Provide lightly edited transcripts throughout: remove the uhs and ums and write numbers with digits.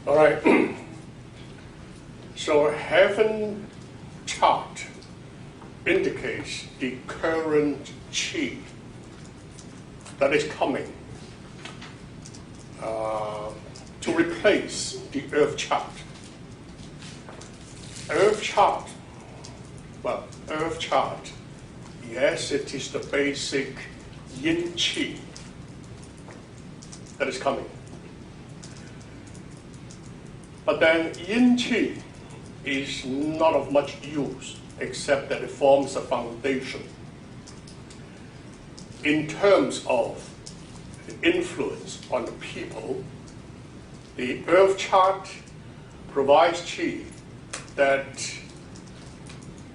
All right. So heaven chart indicates the current chi that is coming to replace the earth chart. Earth chart, yes, it is the basic yin chi that is coming. But then yin chi is not of much use except that it forms a foundation. In terms of the influence on the people, the earth chart provides chi that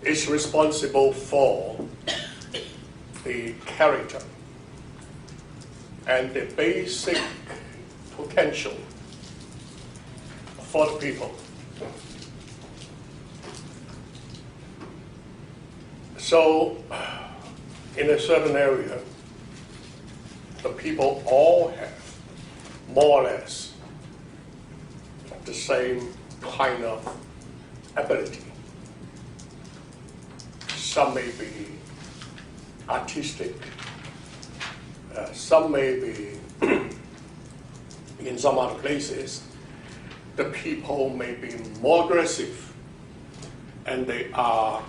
is responsible for the character and the basic potential for the people. So, in a certain area, the people all have more or less the same kind of ability. Some may be artistic, some may be, in some other places, the people may be more aggressive, and they are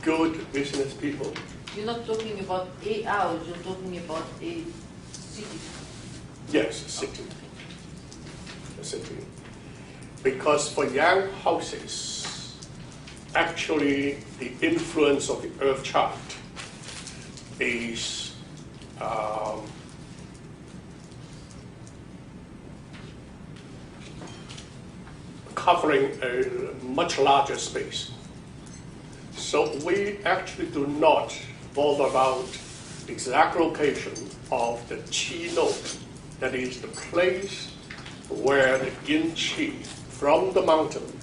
good business people. You're not talking about a house, you're talking about a city. Yes, a city. A city. Because for yang houses, actually the influence of the earth chart is covering a much larger space. So we actually do not bother about the exact location of the chi node, that is the place where the yin chi from the mountain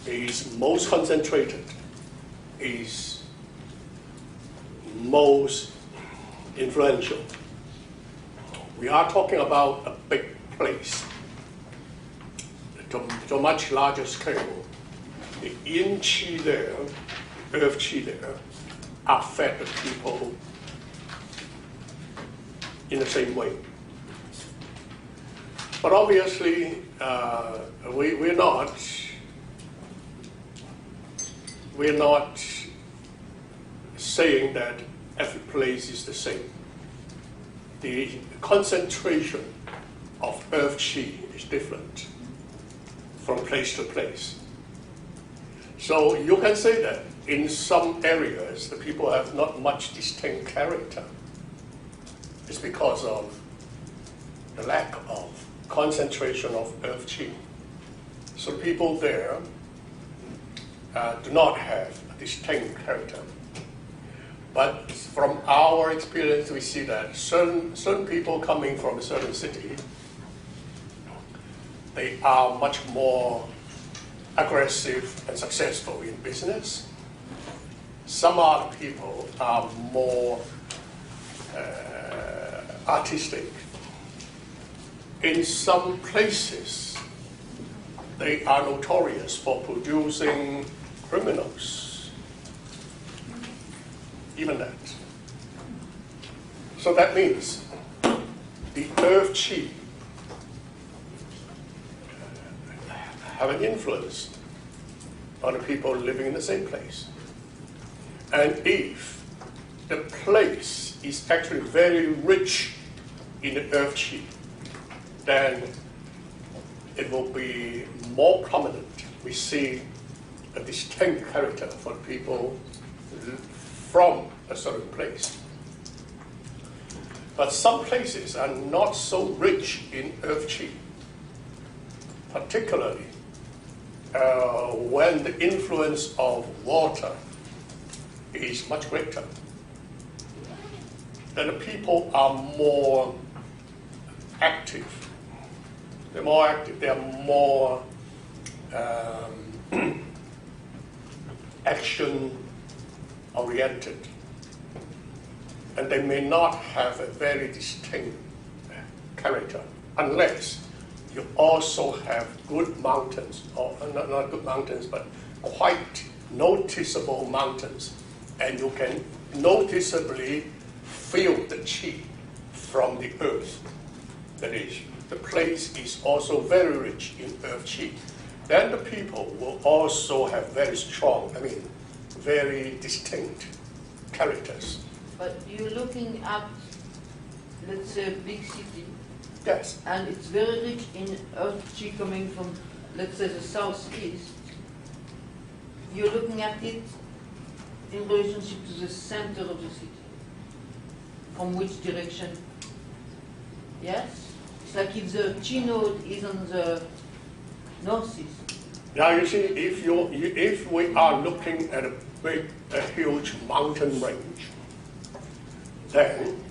is most concentrated, is most influential. We are talking about a big place, to a much larger scale. The yin chi there, earth chi there, affect the people in the same way. But obviously, we're not saying that every place is the same. The concentration of earth chi is different from place to place. So you can say that in some areas, the people have not much distinct character. It's because of the lack of concentration of earth chi. So people there do not have a distinct character. But from our experience, we see that certain people coming from a certain city, they are much more aggressive and successful in business. Some other people are more artistic. In some places, they are notorious for producing criminals. Even that. So that means the earth chi have an influence on the people living in the same place. And if the place is actually very rich in the earth chi, then it will be more prominent. We see a distinct character for people from a certain place. But some places are not so rich in earth chi, particularly when the influence of water is much greater. Then the people are more active. They're more active, they're more action-oriented. And they may not have a very distinct character unless you also have good mountains, or not good mountains, but quite noticeable mountains. And you can noticeably feel the qi from the earth. That is, the place is also very rich in earth qi. Then the people will also have very strong, very distinct characters. But you're looking at, let's say, a big city. Yes. And it's very rich in earth qi coming from, let's say, the southeast. You're looking at it in relationship to the center of the city. From which direction? Yes? It's like if the qi node is on the northeast. Now you see, if we are looking at a huge mountain range, then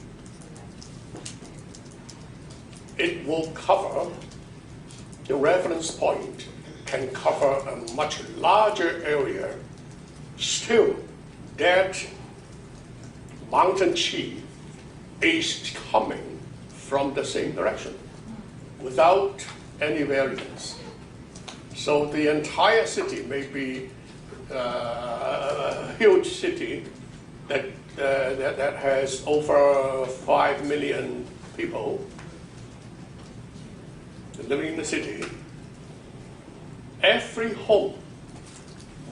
it will cover, the reference point can cover a much larger area. Still, that mountain qi is coming from the same direction without any variance. So the entire city may be a huge city that has over 5 million people living in the city. Every home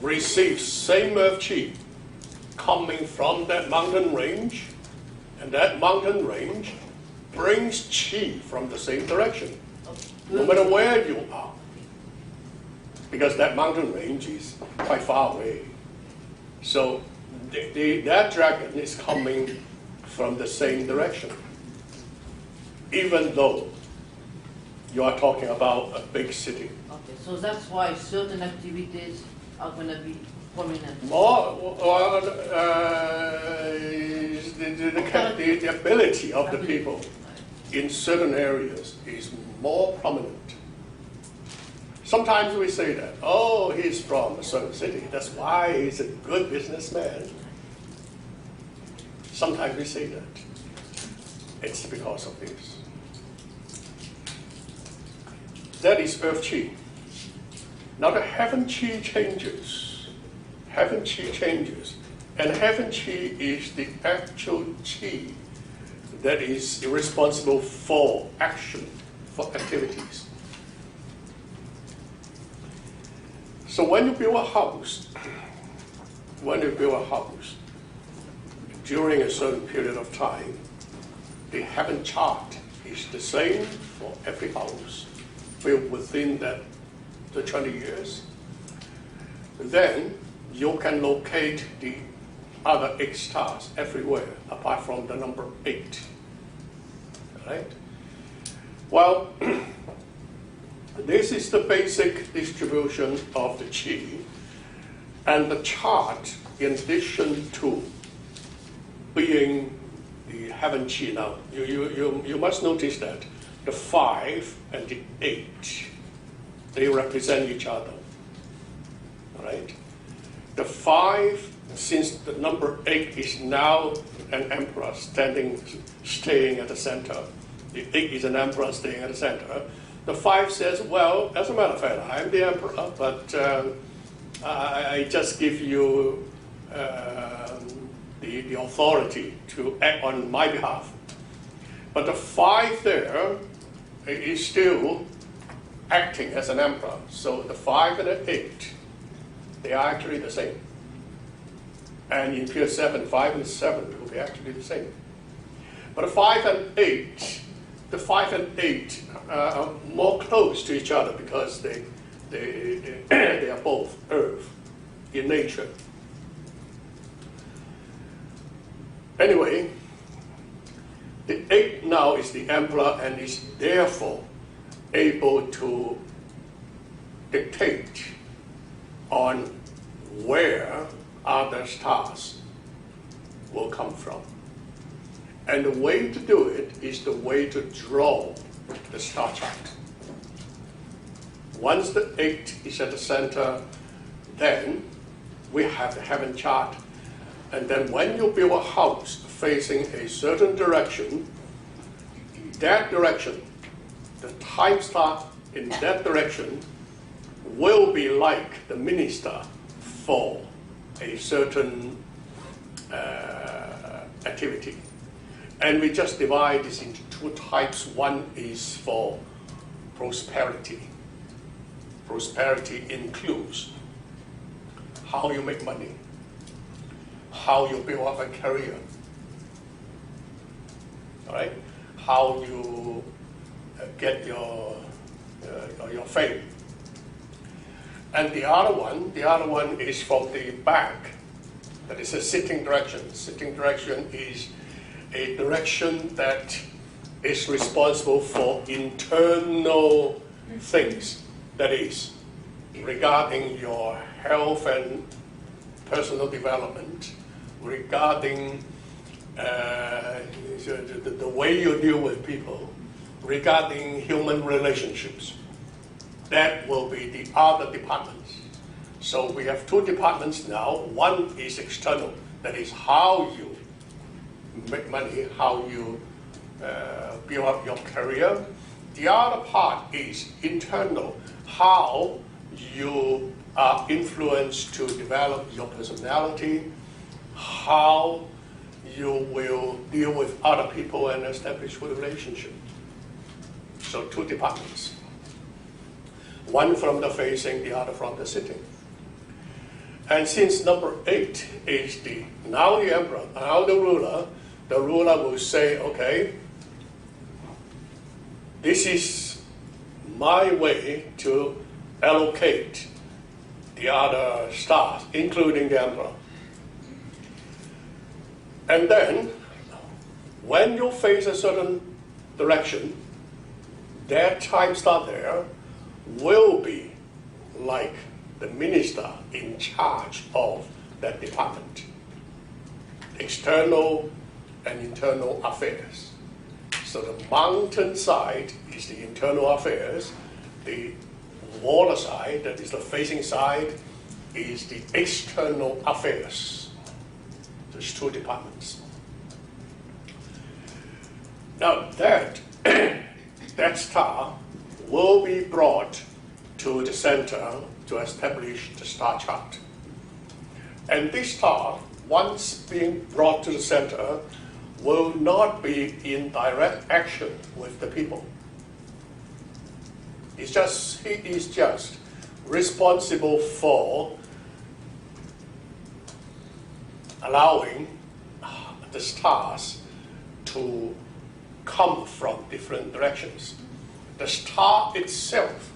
receives same earth qi coming from that mountain range, and that mountain range brings qi from the same direction, no matter where you are, because that mountain range is quite far away. So that dragon is coming from the same direction, even though you are talking about a big city. Okay, so that's why certain activities are going to be prominent. The ability of the people in certain areas is more prominent. Sometimes we say that, oh, he's from a certain city, that's why he's a good businessman. Sometimes we say that. It's because of this. That is earth qi. Now the heaven qi changes. Heaven qi changes. And heaven qi is the actual qi that is responsible for action, for activities. So when you build a house, during a certain period of time, the heaven chart is the same for every house built within the 20 years. Then you can locate the other 8 stars everywhere apart from the number 8. Right? Well, this is the basic distribution of the qi, and the chart, in addition to being the heaven qi. Now, you must notice that the 5 and the 8, they represent each other. Right? The 5, since the number 8 is now an emperor staying at the center, the 8 is an emperor staying at the center. The 5 says, well, as a matter of fact, I'm the emperor, but I just give you the authority to act on my behalf. But the 5 there is still acting as an emperor. So the 5 and the 8, they are actually the same. And in period 7, 5 and 7 will be actually the same. But the 5 and 8, are more close to each other because they are both earth in nature. Anyway, the 8 now is the emperor and is therefore able to dictate on where other stars will come from. And the way to do it is the way to draw the star chart. Once the 8 is at the center, then we have the heaven chart. And then when you build a house facing a certain direction, that direction, the time star in that direction will be like the minister for a certain activity. And we just divide this into two types. One is for prosperity. Prosperity includes how you make money, how you build up a career, all right? How you get your fame. And the other one is from the back. That is a sitting direction. Sitting direction is a direction that is responsible for internal things. That is, regarding your health and personal development, regarding the way you deal with people, regarding human relationships. That will be the other departments. So we have two departments now. One is external, that is how you make money, how you build up your career. The other part is internal, how you are influenced to develop your personality, how you will deal with other people and establish relationships. So two departments. One from the facing, the other from the sitting. And since number 8 is now the emperor, now the ruler will say, okay, this is my way to allocate the other stars, including the emperor. And then, when you face a certain direction, that time star there will be like the minister in charge of that department, external and internal affairs. So the mountain side is the internal affairs, the water side, that is the facing side, is the external affairs. There's two departments. Now that star will be brought to the center to establish the star chart. And this star, once being brought to the center, will not be in direct action with the people. He is just responsible for allowing the stars to come from different directions. The star itself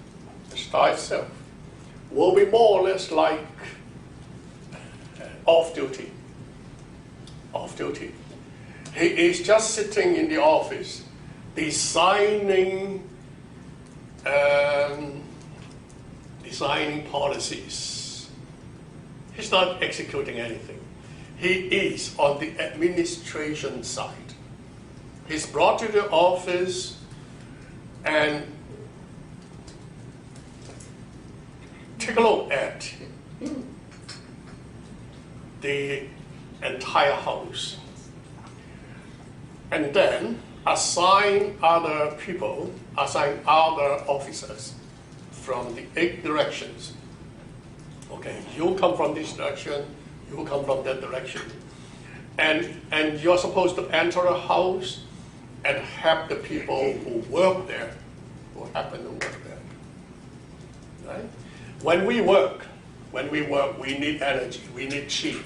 will be more or less like off duty. He is just sitting in the office, designing policies. He's not executing anything. He is on the administration side. He's brought to the office and take a look at the entire house, and then assign other officers from the 8 directions. Okay, you come from this direction, you come from that direction. And you're supposed to enter a house and have the people who work there, who happen to work there. Right? When we work, we need energy, we need qi.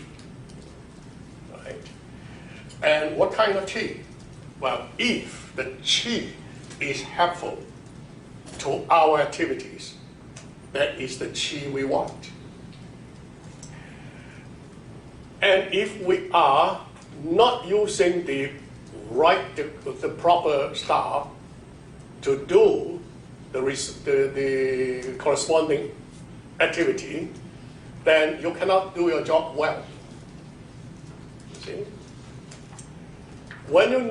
Right? And what kind of qi? Well, if the qi is helpful to our activities, that is the qi we want. And if we are not using the proper star to do the corresponding activity, then you cannot do your job well. You see? When you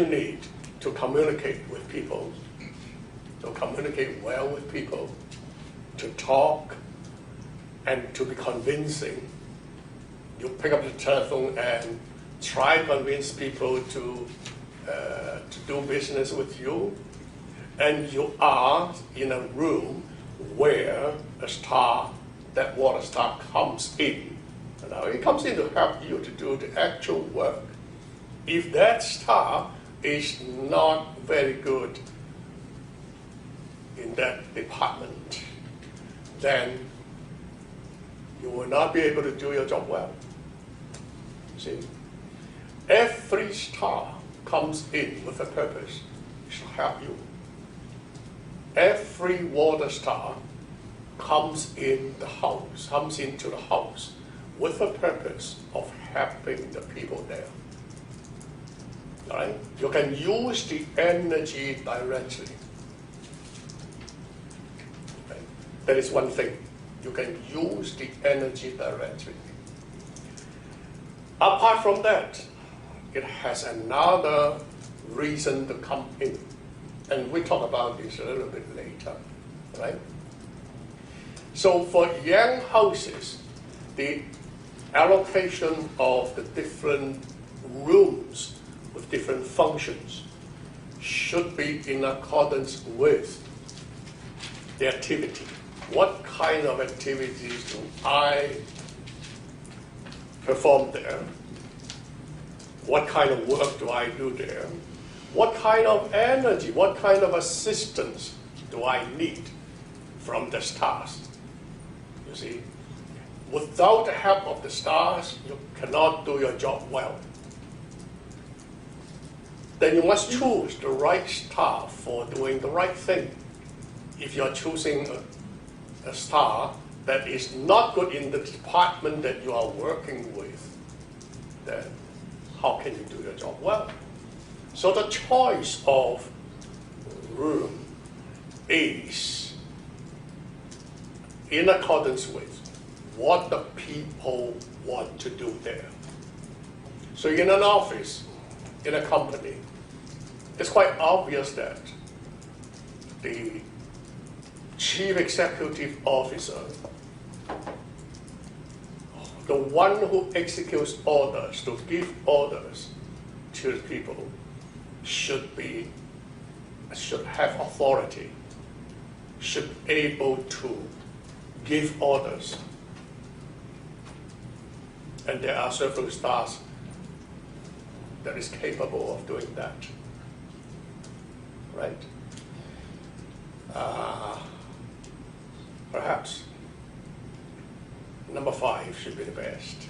need to communicate with people, to communicate well with people, to talk and to be convincing, you pick up the telephone and try to convince people to to do business with you, and you are in a room where a star, that water star, comes in. Now it comes in to help you to do the actual work. If that star is not very good in that department, then you will not be able to do your job well. See? Every star comes in with a purpose to help you. Every water star comes into the house with a purpose of helping the people there. All right? You can use the energy directly. Okay? That is one thing. You can use the energy directly. Apart from that, it has another reason to come in. And we talk about this a little bit later, right? So for yang houses, the allocation of the different rooms with different functions should be in accordance with the activity. What kind of activities do I perform there? What kind of work do I do there? What kind of energy, what kind of assistance do I need from the stars? You see, without the help of the stars, you cannot do your job well. Then you must choose the right star for doing the right thing. If you're choosing a star that is not good in the department that you are working with, then how can you do your job well? So the choice of room is in accordance with what the people want to do there. So in an office, in a company, it's quite obvious that the chief executive officer, the one who executes orders, to give orders to the people, should have authority, should be able to give orders. And there are several stars that is capable of doing that, right? Perhaps number 5 should be the best.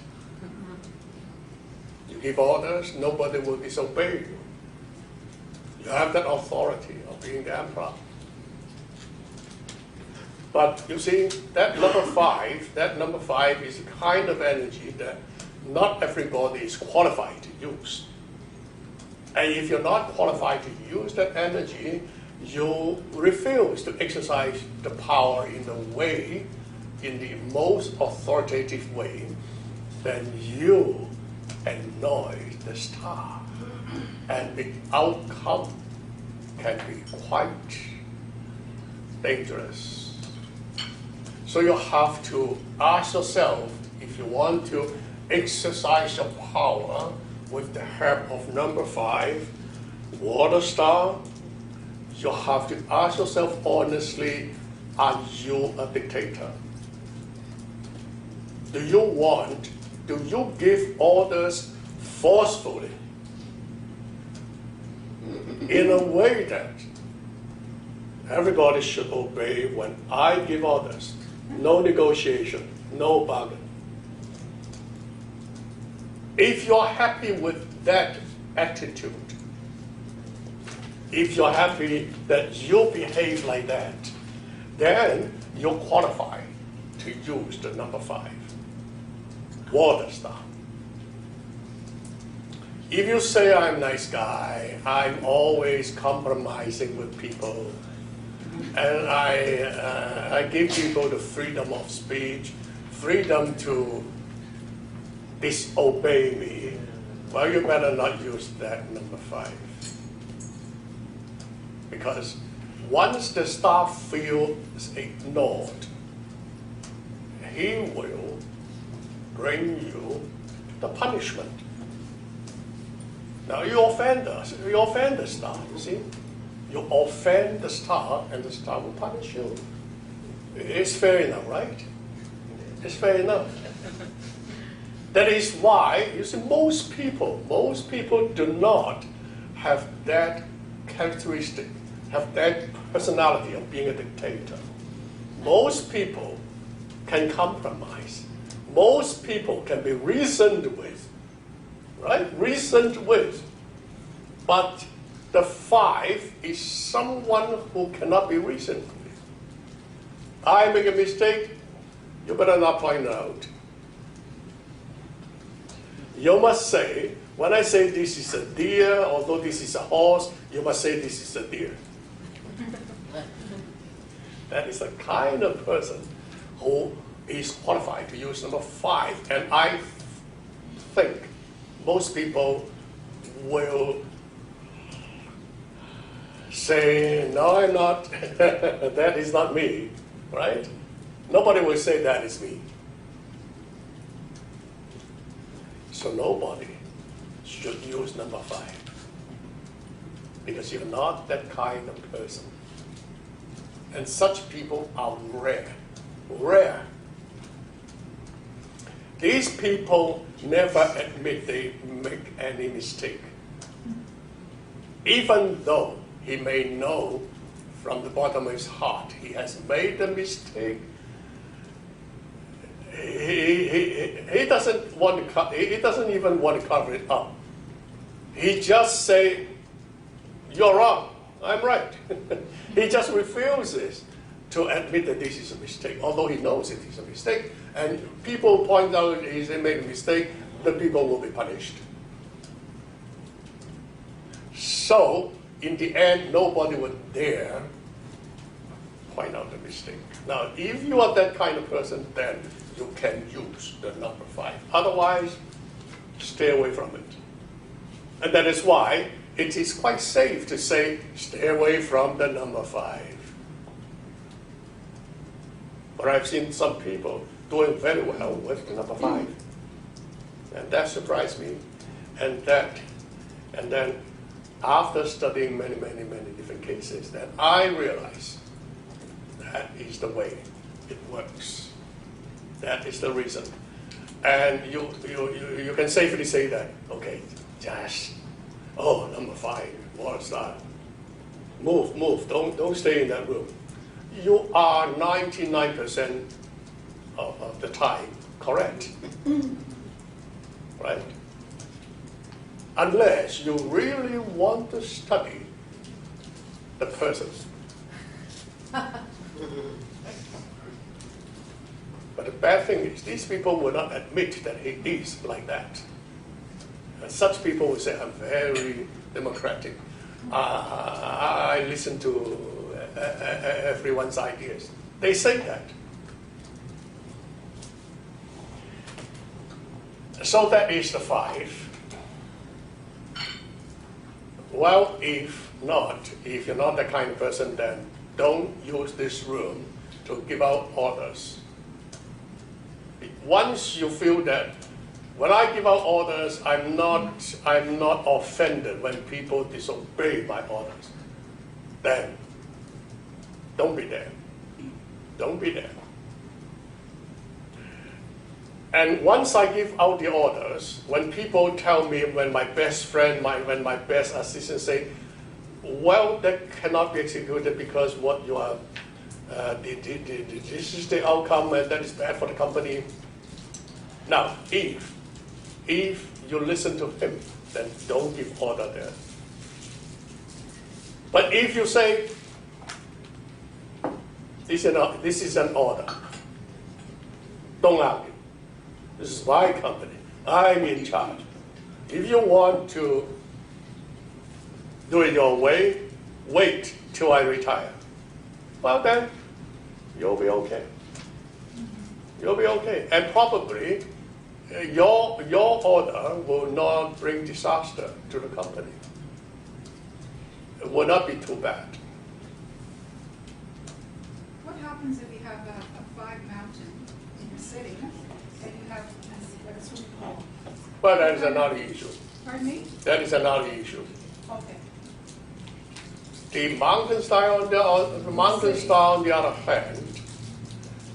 You give orders, nobody will disobey you. You have that authority of being the emperor. But you see, that number 5 is a kind of energy that not everybody is qualified to use. And if you're not qualified to use that energy, you refuse to exercise the power in the most authoritative way, then you annoy the star. And the outcome can be quite dangerous. So you have to ask yourself, if you want to exercise your power with the help of number 5, water star, you have to ask yourself honestly, are you a dictator? Do you give orders forcefully in a way that everybody should obey when I give orders? No negotiation, no bargain. If you're happy with that attitude, if you're happy that you behave like that, then you're qualified to use the number 5, water star. If you say I'm a nice guy, I'm always compromising with people, and I give people the freedom of speech, freedom to disobey me, well, you better not use that number 5. Because once the star feels ignored, he will bring you the punishment. Now you offend us. You offend the star, you see? You offend the star, and the star will punish you. It's fair enough, right? It's fair enough. That is why, you see, most people do not have that characteristic, have that personality of being a dictator. Most people can compromise. Most people can be reasoned with, right? Reasoned with. But the 5 is someone who cannot be reasoned with. I make a mistake, you better not point it out. You must say, when I say this is a deer, although this is a horse, you must say this is a deer. That is the kind of person who is qualified to use number 5. And I think most people will say, no, I'm not. That is not me, right? Nobody will say that is me. So nobody should use number 5, because you're not that kind of person. And such people are rare, rare. These people never admit they make any mistake. Even though he may know from the bottom of his heart he has made a mistake, he doesn't want to. He doesn't even want to cover it up. He just say, "You're wrong. I'm right." He just refuses to admit that this is a mistake, although he knows it is a mistake. And people point out he's made a mistake, the people will be punished. So, in the end, nobody would dare point out the mistake. Now, if you are that kind of person, then you can use the number 5. Otherwise, stay away from it. And that is why it is quite safe to say, stay away from the number 5. But I've seen some people doing very well with the number 5. And that surprised me. And then after studying many different cases, that I realized that is the way it works. That is the reason. And you can safely say that, okay, just, number 5, what's that? Move, don't stay in that room. You are 99% of the time correct, right? Unless you really want to study the person. But the bad thing is, these people will not admit that he is like that. And such people will say, I'm very democratic. I listen to everyone's ideas. They say that. So that is the 5. Well, if you're not that kind of person, then don't use this room to give out orders. Once you feel that when I give out orders, I'm not offended when people disobey my orders, then don't be there. Don't be there. And once I give out the orders, when people tell me, when my best friend, when my best assistant say, well, that cannot be executed because what you are, this is the outcome and that is bad for the company. Now, if you listen to him, then don't give order there. But if you say, this is an order, don't argue. This is my company. I'm in charge. If you want to do it your way, wait till I retire. Well then, you'll be okay. You'll be okay. And probably your order will not bring disaster to the company. It will not be too bad. What happens if you have a 5 mountain in the city and you have a swimming pool? Well, that is another issue. Pardon me? That is another issue. Okay. The mountain star on the other hand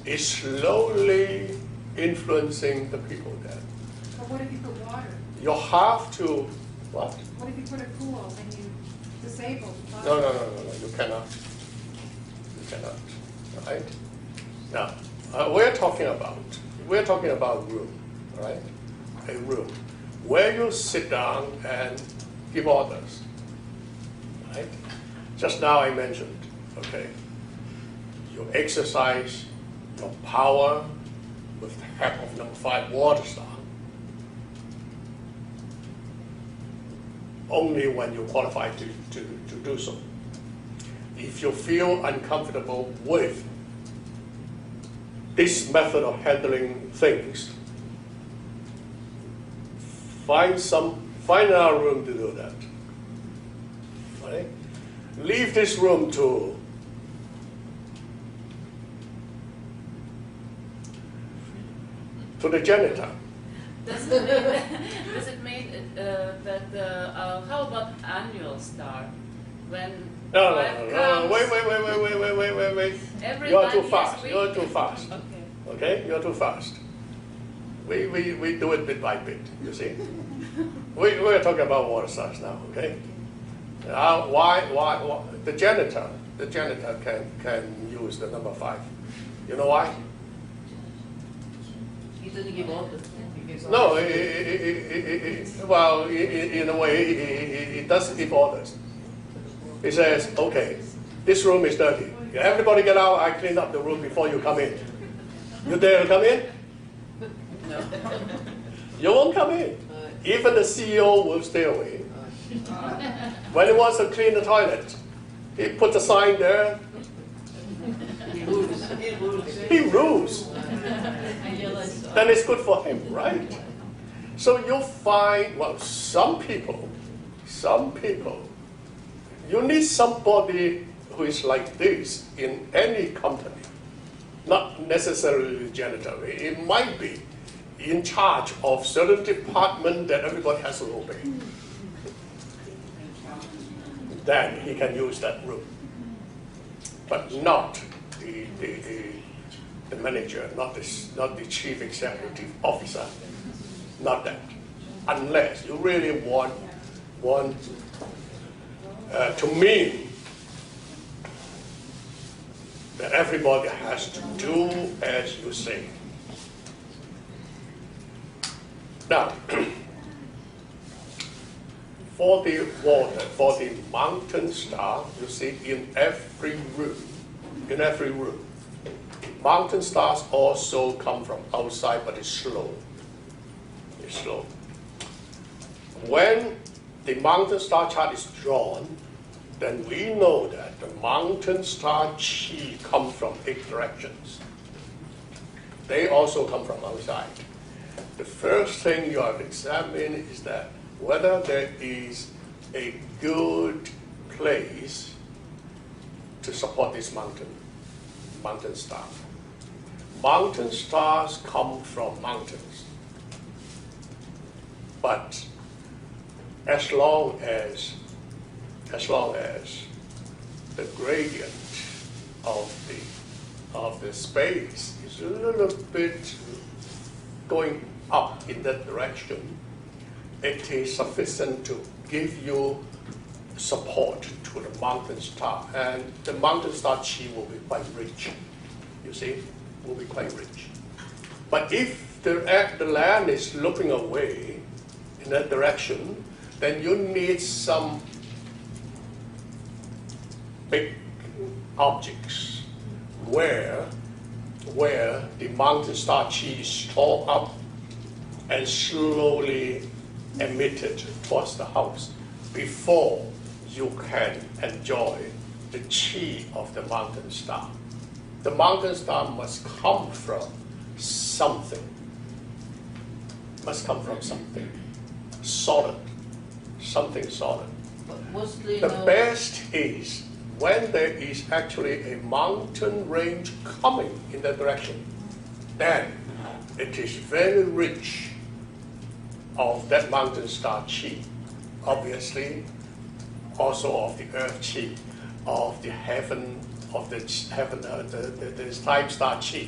is slowly influencing the people there. But what if you put water? You have to what? What if you put a pool and you disable the fire? No, you cannot. You cannot. Right? Now, we're talking about room, right? A room where you sit down and give orders, right? Just now I mentioned, okay, you exercise your power with the help of number 5 water star only when you qualify to do so. If you feel uncomfortable with this method of handling things, find another room to do that. Right? Leave this room to the janitor. Does it mean that how about annual star? When No. comes, Wait. every You're 9 too years fast. we- You're too fast. Okay. Okay? You're too fast. We do it bit by bit, you see? We're talking about water stars now, okay? Why the janitor can use the number 5. You know why? He doesn't give orders. No, well, in a way, he does give orders. He says, okay, this room is dirty. Everybody get out, I clean up the room before you come in. You dare to come in? No. You won't come in. Even the CEO will stay away. When he wants to clean the toilet, he puts a sign there. He rules. He rules. I realize so. Then it's good for him, right? So you'll find, well, some people, you need somebody who is like this in any company, not necessarily the janitor. It might be in charge of certain department that everybody has to obey. Then he can use that room, but not the manager, not the chief executive officer, not that. Unless you really want to mean that everybody has to do as you say. Now, for the water, for the mountain star, you see in every room, mountain stars also come from outside, but it's slow. It's slow. When the mountain star chart is drawn, then we know that the mountain star chi come from 8 directions. They also come from outside. The first thing you have to examine is that whether there is a good place to support this mountain star. Mountain stars come from mountains. But as long as the gradient of the space is a little bit going up in that direction, it is sufficient to give you support to the mountain star, and the mountain star chi will be quite rich. You see, will be quite rich. But if the land is looking away in that direction, then you need some big objects where the mountain star chi is stored up and slowly emitted towards the house before you can enjoy the chi of the mountain star. The mountain star must come from something. Must come from something solid. Something solid. But mostly The no. best is when there is actually a mountain range coming in that direction. Then it is very rich of that mountain star chi, obviously also of the earth chi, of the heaven, the time star chi.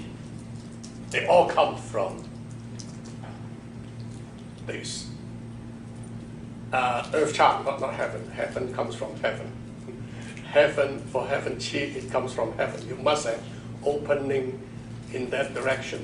They all come from this earth charm, not heaven. Heaven comes from heaven. Heaven, for heaven chi, it comes from heaven. You must have opening in that direction.